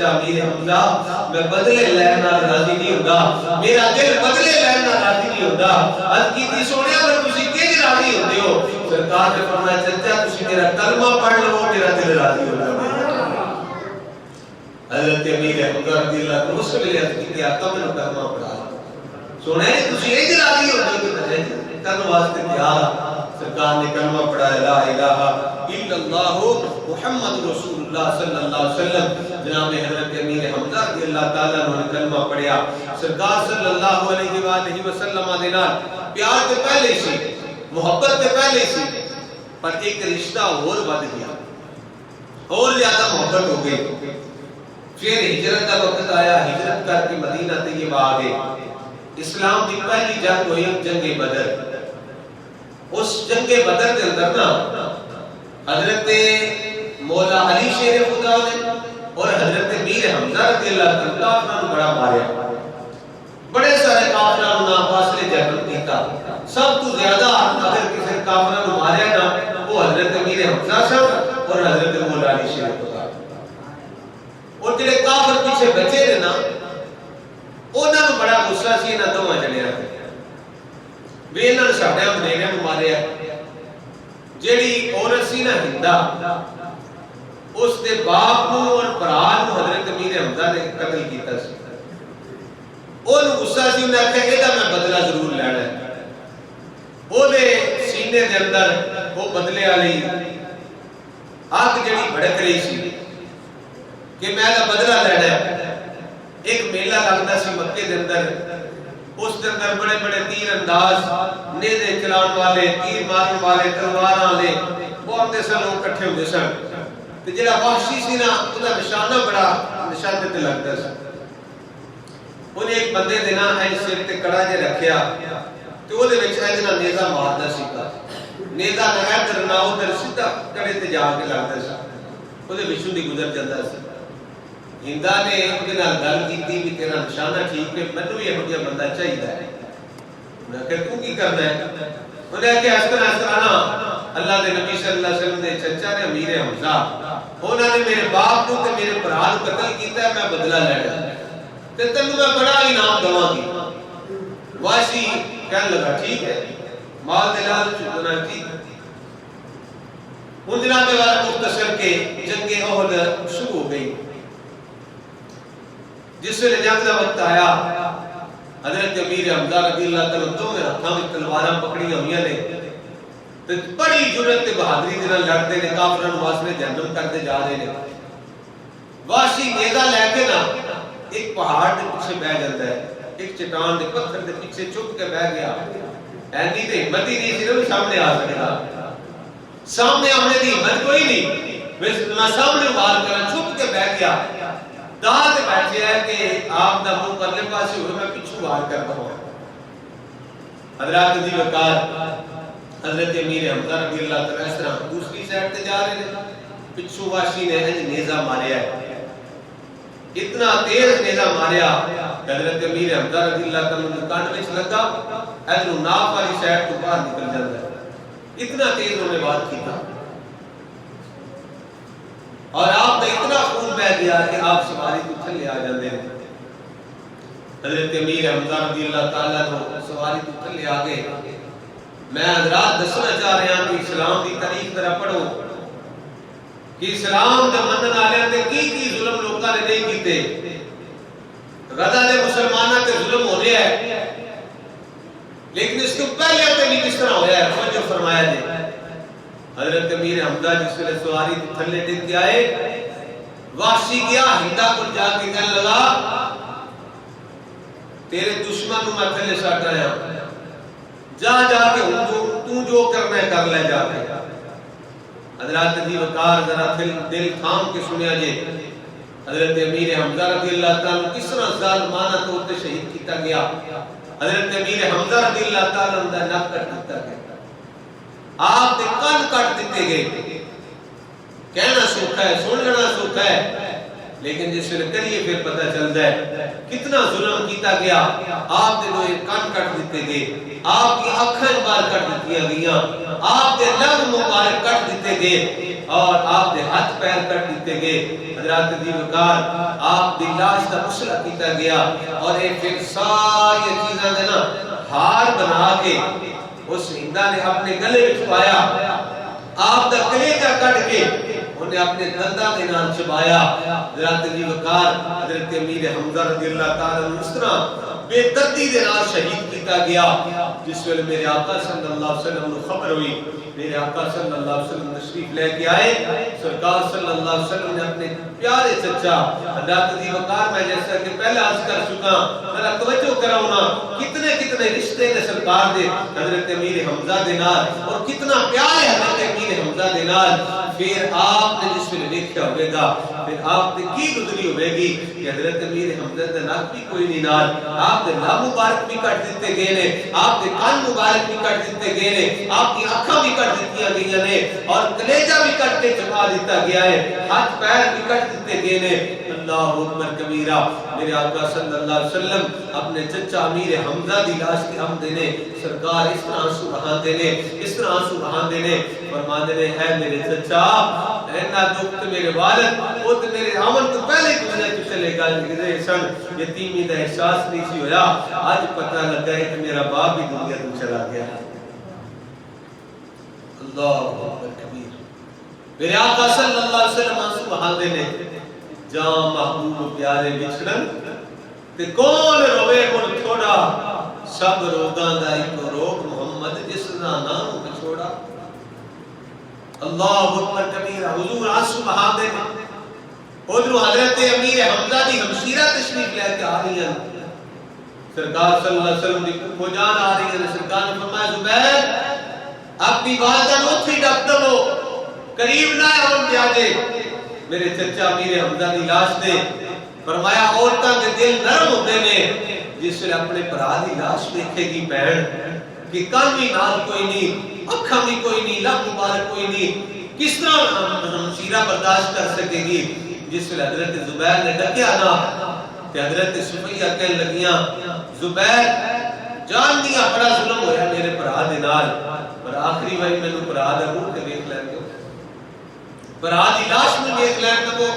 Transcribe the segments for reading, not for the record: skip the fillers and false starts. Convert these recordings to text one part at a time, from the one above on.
امیر حمزہ میں بدلے لینا راضی نہیں ہوگا، میرا دل بدلے لینا راضی نہیں ہوگا۔ عرض کی تھی سونیا پر تسی کیوں راضی ہوتے ہو؟ سرکار نے فرمایا چچا تسی میرا کلمہ پڑھ لو میرا دل راضی ہو جائے۔ حضرت امیر حمزہ رضی اللہ عنہ اس ویلے عرض کی آقا میں کلمہ پڑھا سونے تسی اے راضی ہوتے ہو کرنے واسطے تیار۔ سرکار نے کلمہ پڑھا لا الہ الا اللہ محمد رسول اللہ صلی اللہ علیہ وسلم۔ جناب حضرت امیر حمزہ رضی اللہ تعالیٰ عنہ نے کلمہ پڑھیا۔ سرکار صلی اللہ علیہ وآلہ وسلم دے نال پیار تے پہلے سی، محبت تے پہلے سی، پر ایک رشتہ اور بڑھ گیا، اور زیادہ محبت ہو گئی۔ پھر ہجرت کا وقت آیا، ہجرت کر کے مدینہ طیبہ آ گئے۔ اسلام کی پہلی جنگ ہوئی جنگ بدر۔ اس جنگ بدر کے اندر نا حضرت مولا علی شیر خدا نے اور حضرت امیر حمزہ رضی اللہ عنہ کافروں نے بڑا ماریا، بڑے سارے کافروں نے فاصلے جنگ کیتا۔ سب تو زیادہ اگر کسی کافروں نے ماریا نا وہ حضرت امیر حمزہ صاحب اور حضرت مولا علی شیر خدا۔ اور جڑے کافر پیچھے بچے نے نا انہاں نوں بڑا غصہ سی انہاں دوواں جڑیاں تے وی انہاں نے ساڈے بنیرے نوں ماریا۔ جیڑی عورت سی نا ہندا اس دے باپ نوں اور بھرا نوں حضرت امیر حمزہ نے قتل کیتا سی۔ اونوں غصہ سی انہاں کہ ایدا میں بدلہ ضرور لینا ہے۔ او دے سینے دے اندر وہ بدلے والی آگ جڑی بھڑک رہی سی کہ میں دا بدلہ لینا ہے۔ ایک میلہ لگتا سی مکے دے اندر، اس دے اندر بڑے بڑے تیر انداز، نیزے چلان والے، تیر مارن والے، تلواراں والے بہت سے لوگ اکٹھے ہوندے سن۔ تے جڑا وحشی سی نا اوندا نشانہ بڑا نشانے تے لگدا سی۔ انہیں ایک بندے دے نا اے سر تے کڑا جے رکھیا تے او دے وچ اے جنا نیزا ماردا سی کا نیزا نہ ادھر نہ ادھر سیدھا کڑے تے جا کے لگدا سی، او دے وچوں دی گزر جاندا سی۔ ہندا نے اودے نال گل کیتی بھی تیرا نشانہ ٹھیک ہے، مینوں بھی ایہو جہا بندہ چاہیدا ہے۔ انہاں کہ تو کی کرنا ہے؟ انہاں کہ اس طرح نا اللہ دے نبی صلی اللہ علیہ وسلم دے چچا نے امیر حمزہ انہاں نے میرے باپ نوں تے میرے بھرا نوں قتل کیتا ہے، میں بدلہ لینا تے تینوں میں بڑا انعام دواں گی۔ واشی کہنے لگا ٹھیک ہے، مال دے لالچ اتنا ٹھیک ہے۔ ان جناب والا مختصر کے جنگ احد شروع ہو گئی۔ جس ویلے جنگ دا وقت آیا حضرت امیر حمزہ رضی اللہ تعالیٰ عنہ میں ہاتھاں وچ تلواراں پکڑیاں ہوئیاں نے تے بڑی جرأت تے بہادری دے نال لڑدے نے، کافراں نوں واسطے جہنم کردے جا رہے نے۔ واشی نیزا لے کے نا ایک پہاڑ دے پیچھے بیٹھ جاندا ہے، ایک چٹان دے پتھر دے پیچھے چھپ کے بیٹھ گیا۔ ایندی تے ہمت ہی نہیں سی نا سامنے آ سکدا، سامنے آنے دی ہمت کوئی نہیں، میں سامنے وار کراں، چھپ کے بیٹھ گیا۔ داد بیٹھے ہے کہ آپ دا منہ پرلے پاسے ہوئے میں پچھو وار کرتا ہوں۔ حضرات دی وقار حضرت امیر حمزہ رضی اللہ تعالیٰ اس طرح دوسری سائٹ تے جا رہے ہیں، پچھو واشی نے نیزہ ماریا ہے، اتنا تیز نیزہ ماریا حضرت امیر حمزہ رضی اللہ تعالیٰ نے کان وچ لگا، ادھروں ناف والی سائٹ تو باہر نکل جاتا ہے، اتنا تیز انہوں نے بات کیتا اور آپ کا اتنا خون بہ گیا کہ آپ سواری کو تھلے آ جاندے ہیں۔ حضرت امیر حمزہ رضی اللہ تعالیٰ عنہ سواری کو تھلے آ گئے۔ میں حضرات دسنا چاہ رہا ہوں کہ اسلام کی تاریخ ذرا پڑھو کہ اسلام دے منن والے تے کی ظلم لوکاں نے نہیں کیتے۔ غزہ دے مسلماناں تے ظلم ہو رہا ہے، لیکن اس کو پہلے تے بھی کس طرح ہویا ہے توجہ فرمایا جائے۔ حضرت امیر حمزہ جس ویلے سواری تھلے ڈگ کے آئے، وحشی گیا ہندا کو جا کے کہنے لگا تیرے دشمن کو میں تھلے سٹ آیا، جا جا کے تو جو کرنا ہے کر لے جا کے۔ حضرات دی وقار ذرا دل تھام کے سنیا جے حضرت امیر حمزہ رضی اللہ تعالیٰ کس طرح ظالمانہ طور تے شہید کیتا گیا۔ حضرت امیر حمزہ رضی اللہ تعالیٰ عنہ نک کٹ دیتا گیا، آپ دے کان کٹ دیتے گئے۔ کہنا سوکھا ہے، سن لینا سوکھا ہے، لیکن جس ویلے کریے پھر پتہ چلتا ہے کتنا ظلم کیتا گیا۔ آپ دے دو کان کٹ دیتے گئے، آپ کی آنکھیں باہر کٹ دیتی گئیاں، آپ کے لب مبارک کٹ دیتے گئے اور آپ کے ہاتھ پیر کٹ دیتے گئے۔ حضرات دی وقار آپ دی لاش کا مسئلہ کیتا گیا اور ایک پھر ساری چیزاں دے نا ہار بنا کے اس ہندا نے اپنے گلے وچ پایا، آپ دا کلیجہ کٹ کے انہیں اپنے دنداں دے نال چبایا۔ حضرات دی وقار حضرت امیر حمزہ رضی اللہ تعالی عنہ اس طرح بے دردی دے نال شہید کیتا گیا۔ جس ویلے میرے آقا صلی اللہ علیہ وسلم کو خبر ہوئی، میرے آقا صلی اللہ علیہ وسلم تشریف لے کے آئے، سرکار صلی اللہ علیہ وسلم نے اپنے پیارے چچا حضرت دی وقار میں جیسا کہ پہلے عرض کر چکا، ذرا توجہ کراؤنا کتنے کتنے رشتے نے سرکار دے حضرت امیر حمزہ دے نال اور کتنا پیار ہے حضرت امیر حمزہ دے نال۔ پھر آپ نے جس میں دیکھا ہوئے گا، پھر آپ نے کی گزری ہوئے گی کہ حضرت امیر حمزہ دے نال بھی کوئی نہیں نال، آپ دے لب مبارک بھی کٹ دیتے گئے نے، آپ دے کان مبارک بھی کٹ دیتے گئے نے، آپ کی آنکھاں بھی کٹ دیتی گئی نے اور کلیجہ بھی کٹ کے چپا دیتا گیا ہے، ہاتھ پیر بھی کٹ دیتے گئے نے۔ اللہ اکبر کبیرہ۔ میرے آقا صلی اللہ علیہ وسلم اپنے چچا امیر حمزہ دی لاش کے ہم دینے سرکار اس طرح آنسو بہان دینے، اس طرح آنسو بہان دینے، فرما دینے ہے میرے چچا اینا دکھ میرے والد وہ تو میرے آمن تو پہلے دنیا تو چلے گا گزرے سن، یتیمی دا احساس نہیں سی ہویا، آج پتہ لگا ہے کہ میرا باپ بھی دنیا تو چلا گیا۔ اللہ اکبر کبیر۔ میرے آقا صلی اللہ علیہ وسلم آنسو بہان دینے، جام محبوب پیارے بچھڑن تے کون روے من تھوڑا، سب روگاں دا ایک روگ محمد جس دا نام بچھوڑا۔ اللہ اکبر کبیرہ۔ حضور آنسو بہا دے ادھر حضرت امیر حمزہ دی ہمشیرہ تشریف لے کے آ رہی ہیں، سرکار صلی اللہ علیہ وسلم دی کو جان آ رہی ہے، سرکار نے فرمایا زبیر اپنی والدہ نوتھی ڈاک دو، قریب نہ آن دیا جے میرے چچا امیر حمزہ دی لاش دے۔ فرمایا عورتاں دے دل نرم ہوتے نے، جس سے اپنے بھرا دی لاش دیکھے گی بہن کہ کان بھی نال کوئی نہیں، اکھاں بھی کوئی نہیں، لب مبارک کوئی نہیں، کس طرح ہمشیرہ برداشت کر سکے گی؟ جس سے حضرت زبیر نے ڈکیا نا کہ حضرت صفیہ کہنے لگیاں زبیر جان دیا بڑا ظلم ہویا میرے بھرا دے نال، پر آخری واری مینوں بھرا دا روح تے دیکھ لین دو، بھرا دی لاش میں دیکھ لین دو۔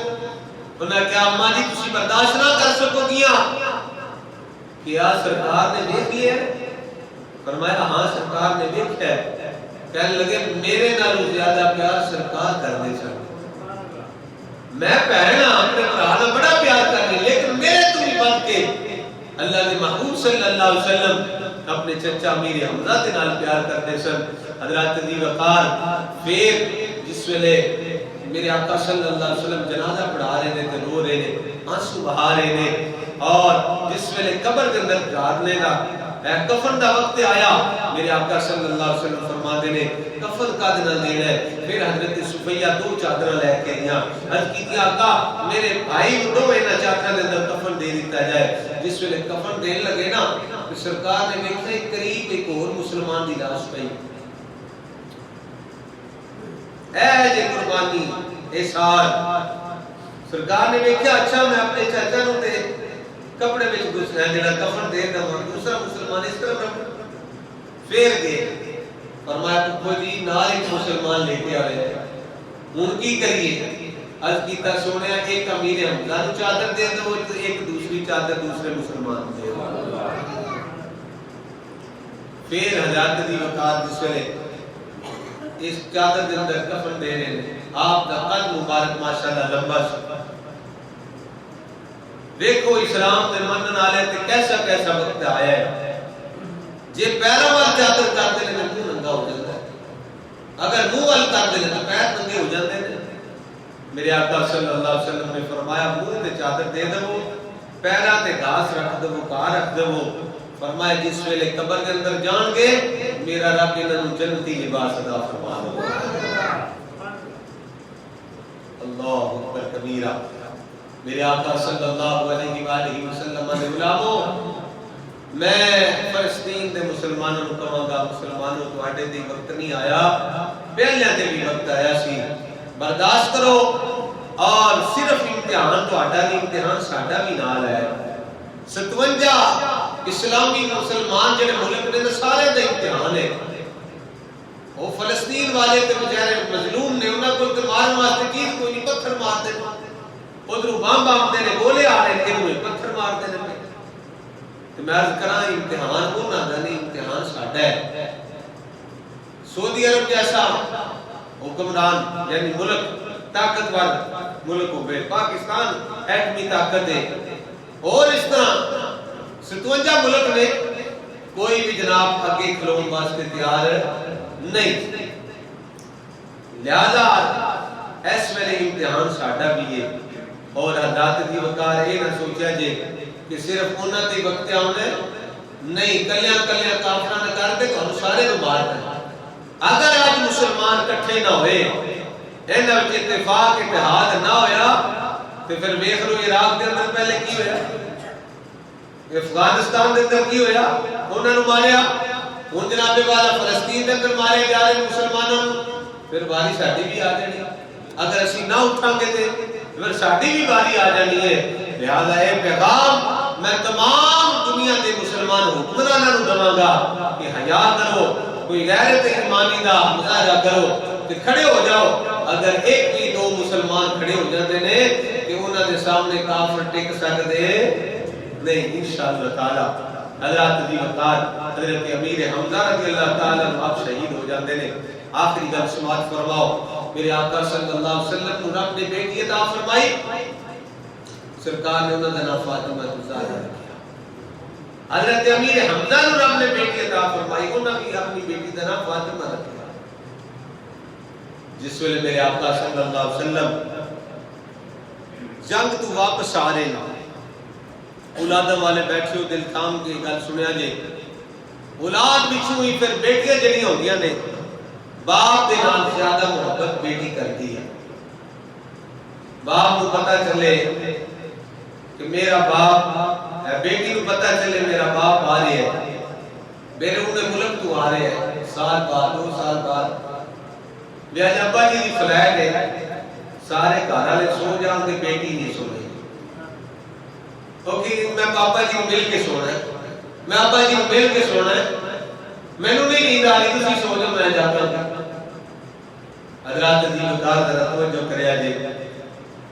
انہاں کہا اماں جی تسی برداشت نہ کر سکو گیا، کیا سرکار نے دیکھ لیا ہے؟ فرمایا ہاں سرکار نے دیکھا ہے۔ کہنے لگے میرے نالوں زیادہ پیار سرکار کر دے سن، میں پہنا اپنے پرانا بڑا پیار کرنے، لیکن میرے تو بھی بات کے اللہ کے محبوب صلی اللہ علیہ وسلم اپنے چچا امیر حمزہ دے نال پیار کرتے سن۔ حضرات دی وقار پھر جس ویلے میرے آقا صلی اللہ علیہ وسلم جنازہ پڑھا رہے نے تے رو رہے نے، آنسو بہا رہے نے، اور جس ویلے قبر کے اندر ڈالنے دا کفن دا وقت آیا، میرے آقا صلی اللہ علیہ وسلم فرما دینے کفن کا دن دینا ہے۔ پھر حضرت صفیہ دو چادر لے کے آئیاں، عرض کی آقا میرے بھائی دو اینا چادر دے اندر کفن دے دیتا جائے۔ جس ویلے کفن دین لگے نا تو سرکار نے دیکھا ایک قریب ایک اور مسلمان دی لاش پئی، اے جے قربانی احسان، سرکار نے دیکھا اچھا میں اپنے چاچا نو تے کپڑے وچ گھسنا جڑا کفن دے داں، دوسرا مسلمان اس طرح پھر گئے، فرمایا پپو جی نال ایک مسلمان لے کے آئے ہن کی کریے؟ عرض کیتا سونے ایک امیر حمزہ نو چادر دے دو، ایک دوسری چادر دوسرے مسلمان دے دو۔ پھر حضرت دی وقات جس ویلے اس چادر دے اندر کفن دے رہے ہیں، آپ کا قد مبارک ماشاءاللہ لمبا سی، دیکھو اسلام دے منن والے تے کیسا کیسا وقت آیا ہے، جے پیراں وال چادر کر دے تے منہ ننگا ہو جاتا ہے، اگر منہ وال کر دے تے پیر ننگے ہو جاندے نے۔ میرے آقا صلی اللہ علیہ وسلم نے فرمایا منہ تے چادر دے دو، پیراں تے گھاس رکھ دو، گھاہ رکھ دو۔ فرمایا جس ویلے قبر کے اندر جان گے میرا رب انہاں جنتی لباس عطا فرما دے گا۔ اللہ اکبر کبیرہ۔ میرے آقا صلی اللہ علیہ وآلہ وسلم نے غلاموں میں فلسطین دے مسلمانوں کو کہاں گا مسلمانوں تواڈے دی وقت نہیں آیا، پہلے تے بھی وقت آیا سی، برداشت کرو، اور صرف امتحان تواڈا نہیں امتحان ساڈا بھی نال ہے۔ 57 اسلامی مسلمان جڑے ملک نے سارے دا امتحان ہے. وہ فلسطین والے تے بیچارے مظلوم نے, انہاں کول تے مارن واسطے چیز کوئی نہیں, پتھر مارتے ہیں. ادھروں بم بم دے نے, گولے آ رہے ہیں, ادھروں پتھر مارتے ہیں. تے میں عرض کراں امتحان انہاں دا نہیں, امتحان ساڈا ہے. سعودی عرب جیسا حکمران یعنی ملک طاقتور ملک ہوئے, پاکستان ایٹمی طاقت ہے, اور اس طرح 57 ملک نے, کوئی بھی جناب آگے کھلون واسطے تیار نہیں. لہذا اس ویلے امتحان ساڈا بھی ہے, اور حضرات دی وقار یہ نہ سوچا جے کہ صرف انہاں تے وقت آنے نہیں, کلیاں کلیاں کافراں نہ کر کے تانوں سارے نوں مار دے. اگر آج مسلمان کٹھے نہ ہوئے, انہاں وچ اتفاق اتحاد نہ ہویا, تے پھر ویکھ لو عراق دے اندر پہلے کی ہویا, افغانستان دے اندر کی ہویا, انہاں نوں ماریا. ہن جناب والا فلسطین دے اندر مارے جا رہے مسلمانوں نوں, پھر باری ساڈی بھی آ جانی. اگر اسی نہ اٹھاں گے تے پھر ساڈی بھی باری آ جانی ہے. لہذا اے پیغام میں تمام دنیا دے مسلمان حکمراناں نوں دواں گا کہ حیا کرو, کوئی غیرت ایمانی دا مظاہرہ کرو تے کھڑے ہو جاؤ. اگر ایک بھی دو مسلمان کھڑے ہو جاتے نے کہ انہاں دے سامنے کافر ٹک سکدے نہیں انشاءاللہ تعالی. حضرات دی وقار حضرت امیر حمزہ رضی اللہ تعالی عنہ آپ شہید ہو جاندے نے. آخری گل سماعت فرماؤ, میرے آقا صلی اللہ علیہ وسلم کو رب نے بیٹی عطا فرمائی, سرکار نے انہاں دا نام فاطمہ الزہرا رکھیا. حضرت امیر حمزہ نو رب نے بیٹی عطا فرمائی, انہاں بھی اپنی بیٹی دا نام فاطمہ رکھیا. جس ویلے میرے آقا صلی اللہ علیہ وسلم جنگ تو واپس آ رہے ہیں, اولاداں والے بیٹھے ہو دل تھام کے گل سنیا جے, اولاد پچھوں ہوئی پھر بیٹیاں جڑیاں ہوندیاں نے باپ دے نال زیادہ محبت بیٹی کرتی ہے. باپ کو پتہ چلے کہ میرا باپ ہے, بیٹی کو پتہ چلے میرا باپ آ رہے ہے, بیرون ملک تو آ رہے ہیں, سال بعد 2 سال بعد, لہذا ابا جی دی فلائٹ ہے, سارے گھر والے سو جان تے بیٹی نہیں سو رہی. کیونکہ میں پاپا جی کو مل کے سونا ہے, میں ابا جی کو مل کے سونا ہے, مینوں نہیں نیند آ رہی, تسی سو جاؤ میں جاتا ہوں. حضرات دی وقار ذرا توجہ کریا جے.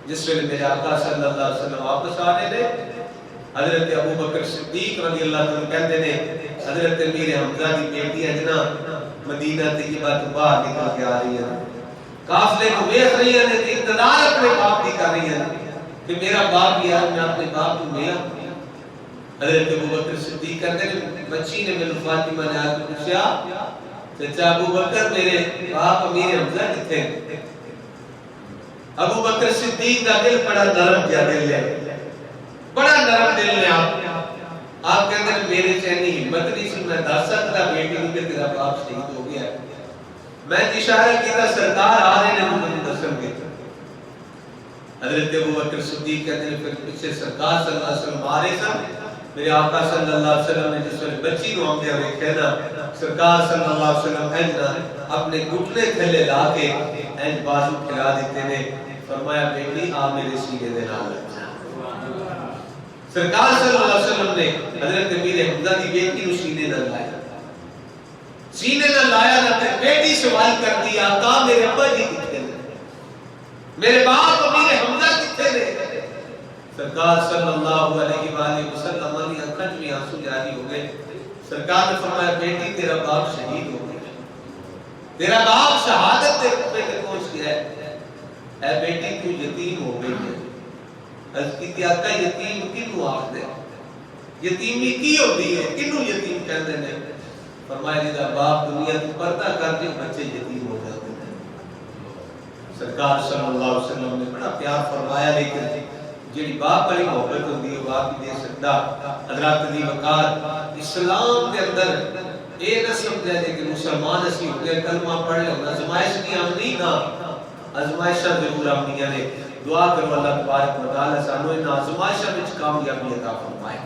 جس ویلے میرے آقا صلی اللہ علیہ وسلم واپس آ رہے تھے, حضرت ابو بکر صدیق رضی اللہ عنہ کہتے نے حضرت امیر حمزہ کی بیٹی اجنا مدینہ طیبہ تو باہر نکل کے آ رہی ہے, قافلے کو دیکھ رہی ہے, انتظار اپنے باپ کی کر رہی ہے کہ میرا باپ بھی آج میں اپنے باپ کو ملا. حضرت ابو بکر صدیق کہتے ہیں بچی نے میرے فاطمہ نے آ کے پوچھا, چچا ابو بکر میرے باپ امیر حمزہ کتنے ہیں؟ ابو بکر صدیق کا دل بڑا نرم کیا دل ہے, بڑا نرم دل ہے. آپ کہتے ہیں میرے چینی ہمت نہیں سی, میں دس سکتا بیٹی نہیں کہ تیرا باپ شہید ہو گیا ہے. میں اشارہ کیا سرکار آ رہے ہیں مجھے دسن کے. حضرت ابو بکر صدیق کہتے ہیں پھر پیچھے سرکار صلی اللہ علیہ وسلم آ رہے سن. میرے آقا صلی اللہ علیہ وسلم نے جس وقت بچی کو ہم نے کہنا, سرکار صلی اللہ علیہ وسلم اجنا اپنے گھٹنے تھلے لا کے اج بازو کھلا دیتے نے, فرمایا بیٹی آ میرے سینے دے نال لگ جا. سرکار صلی اللہ علیہ وسلم نے حضرت امیر حمزہ کی بیٹی کو سینے نہ لایا, سینے نہ لایا نہ بیٹی سوال کرتی آقا میرے ابا جی کتنے نے, میرے باپ امیر حمزہ کتنے نے؟ سرکار صلی اللہ علیہ وآلہ وسلم کی آنکھوں میں آنسو جاری ہو گئے. سرکار نے فرمایا بیٹی تیرا باپ شہید ہو گیا, تیرا باپ شہادت کے رتبے تک پہنچ گیا ہے, اے بیٹی تو یتیم ہو گئی ہے. عرض کی آقا یتیم کنوں آخدے, یتیمی کی ہوتی ہے, کنوں یتیم کہتے ہیں؟ فرمایا جی باپ دنیا تو پردہ کر کے بچے یتیم ہو جاتے ہیں. سرکار صلی اللہ علیہ وسلم نے بڑا پیار فرمایا, لیکن جیڑی باپ والی محبت ہوتی ہے باپ بھی دے سکتا. حضرات دی وقار اسلام کے اندر یہ نہ سمجھا جائے کہ مسلمان اسی ہو گئے کلمہ پڑھ لے, آزمائش کی آمنی نہ, آزمائشاں ضرور آمنیاں نے. دعا کرو اللہ تبارک و تعالی سانو ان آزمائشاں وچ کامیابی عطا فرمائے.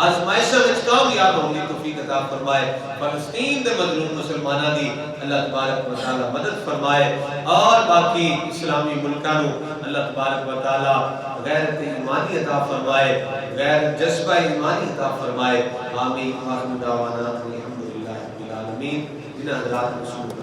آزمائشوں وچ کامیاب ہونے کی توفیق عطا فرمائے. فلسطین دے مظلوم مسلماناں دی اللہ تبارک و تعالی مدد فرمائے اور باقی اسلامی ملکاں نو اللہ تبارک و تعالی غیرت ایمانی عطا فرمائے, غیر جذبہ ایمانی عطا فرمائے. آمین. آخر دعوانا الحمدللہ رب العالمین. جنہاں حضرات